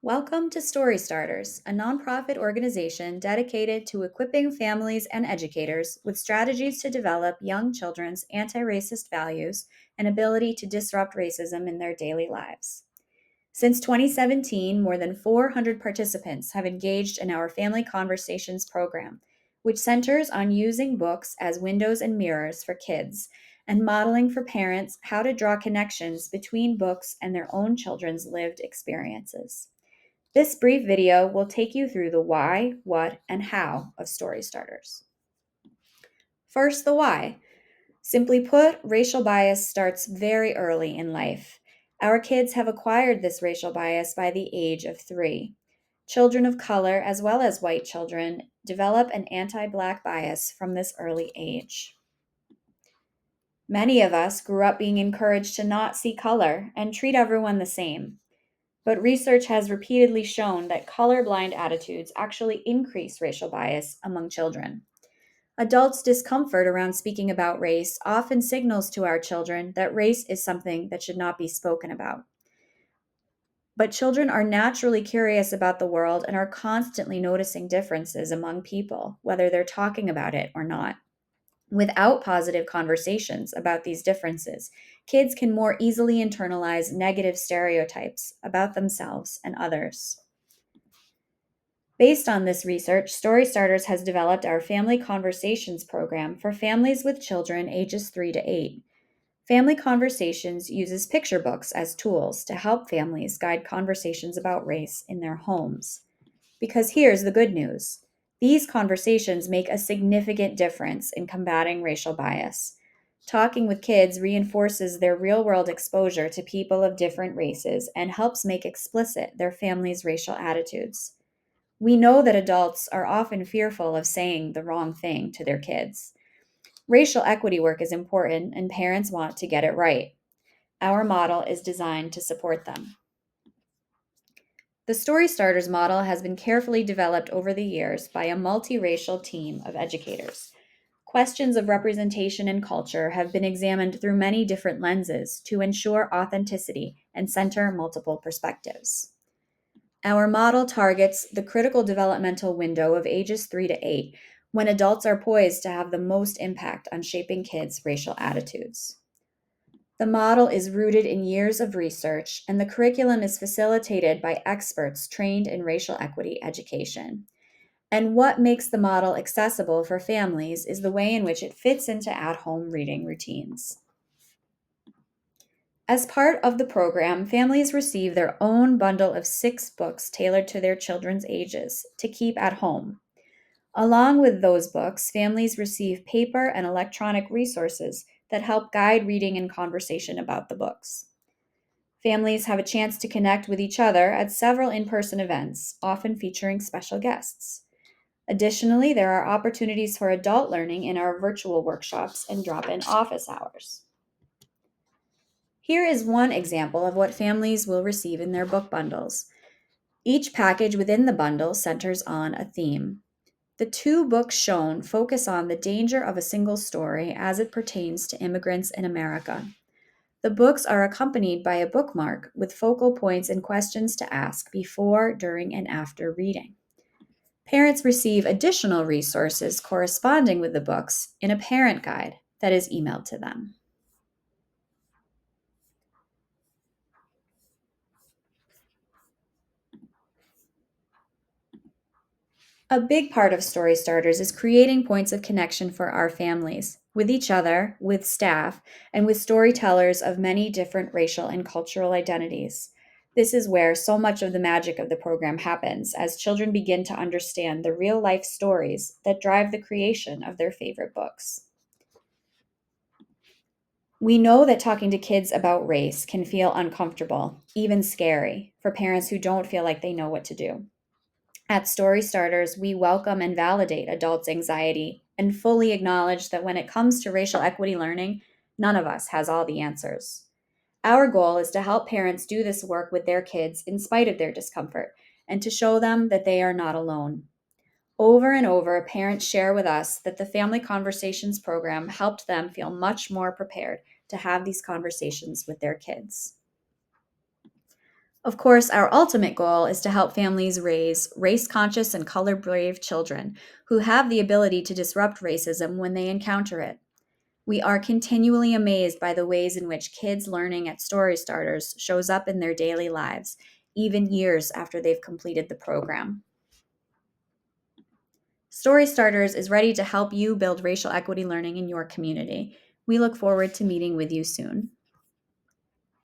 Welcome to Story Starters, a nonprofit organization dedicated to equipping families and educators with strategies to develop young children's anti racist values and ability to disrupt racism in their daily lives. Since 2017, more than 400 participants have engaged in our Family Conversations program, which centers on using books as windows and mirrors for kids and modeling for parents how to draw connections between books and their own children's lived experiences. This brief video will take you through the why, what, and how of story starters. First, the why. Simply put, racial bias starts very early in life. Our kids have acquired this racial bias by the age of 3. Children of color, as well as white children, develop an anti Black bias from this early age. Many of us grew up being encouraged to not see color and treat everyone the same. But research has repeatedly shown that colorblind attitudes actually increase racial bias among children. Adults' discomfort around speaking about race often signals to our children that race is something that should not be spoken about. But children are naturally curious about the world and are constantly noticing differences among people, whether they're talking about it or not. Without positive conversations about these differences, kids can more easily internalize negative stereotypes about themselves and others. Based on this research, Story Starters has developed our Family Conversations program for families with children ages 3 to 8. Family Conversations uses picture books as tools to help families guide conversations about race in their homes. Because here's the good news: these conversations make a significant difference in combating racial bias. Talking with kids reinforces their real world exposure to people of different races and helps make explicit their family's racial attitudes. We know that adults are often fearful of saying the wrong thing to their kids. Racial equity work is important, and parents want to get it right. Our model is designed to support them. The Story Starters model has been carefully developed over the years by a multiracial team of educators. Questions of representation and culture have been examined through many different lenses to ensure authenticity and center multiple perspectives. Our model targets the critical developmental window of ages 3 to 8, when adults are poised to have the most impact on shaping kids' racial attitudes. The model is rooted in years of research, and the curriculum is facilitated by experts trained in racial equity education. And what makes the model accessible for families is the way in which it fits into at-home reading routines. As part of the program, families receive their own bundle of 6 books tailored to their children's ages to keep at home. Along with those books, families receive paper and electronic resources that help guide reading and conversation about the books. Families have a chance to connect with each other at several in-person events, often featuring special guests. Additionally, there are opportunities for adult learning in our virtual workshops and drop-in office hours. Here is one example of what families will receive in their book bundles. Each package within the bundle centers on a theme. The 2 books shown focus on the danger of a single story as it pertains to immigrants in America. The books are accompanied by a bookmark with focal points and questions to ask before, during, and after reading. Parents receive additional resources corresponding with the books in a parent guide that is emailed to them. A big part of Story Starters is creating points of connection for our families, with each other, with staff, and with storytellers of many different racial and cultural identities. This is where so much of the magic of the program happens as children begin to understand the real life stories that drive the creation of their favorite books. We know that talking to kids about race can feel uncomfortable, even scary, for parents who don't feel like they know what to do. At Story Starters, we welcome and validate adults' anxiety and fully acknowledge that when it comes to racial equity learning, none of us has all the answers. Our goal is to help parents do this work with their kids in spite of their discomfort and to show them that they are not alone. Over and over, parents share with us that the Family Conversations program helped them feel much more prepared to have these conversations with their kids. Of course, our ultimate goal is to help families raise race conscious and color brave children who have the ability to disrupt racism when they encounter it. We are continually amazed by the ways in which kids learning at Story Starters shows up in their daily lives, even years after they've completed the program. Story Starters is ready to help you build racial equity learning in your community. We look forward to meeting with you soon.